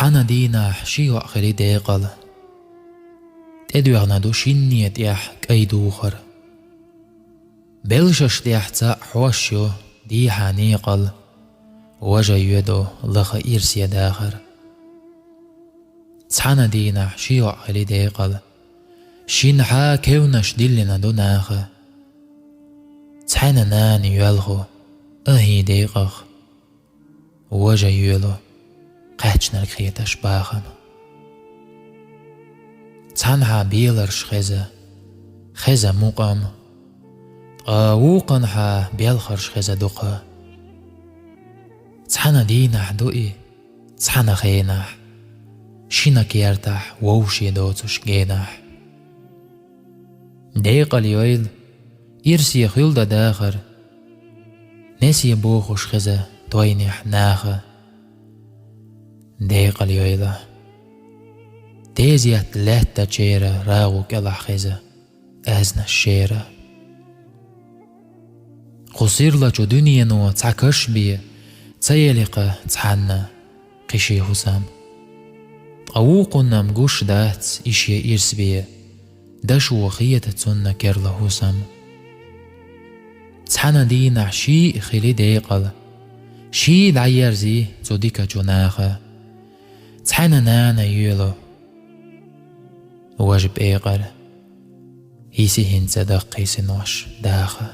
تحنا دينا شيو آخري ديقل تدوغنا دو شينيت يح كأي دوخر بلشش ديح تاق حوشيو دي حانيقل وجا يدو لخ إرسي داخر تحنا دينا شيو آخري ديقل شين حا كونش دلنا دو ناخ تحنا ناني يلخو أهي ديقخ وجا يلو قاتشنا الكريتاش باخم تحنها بيلرش خزا مقام وقنها بيلخرش خزا دقا تحنا دينح دوئي تحنا خينح شينا كيرتح ووشي دوتش جينح ديق اليويل إرسي خيلدا داخر نسي بوخش خزا توينح ناخ ديق اليويل تيزيات لاتا تشيرا راغو كالح خزا أزنا الشيرا قصير لا جو دنيا نو تعكش بي تسيلق تحنا قشي حسام أوقنا مجوش دات إشي إرس بي داشو وخية تسنة كيرلا حسام تحنا دينا شي خلي ديقل شي العيار زي توديكا جناخا تحنا نانا يولو واجب إيقر هيسي هنزا دقيسي نوش داخا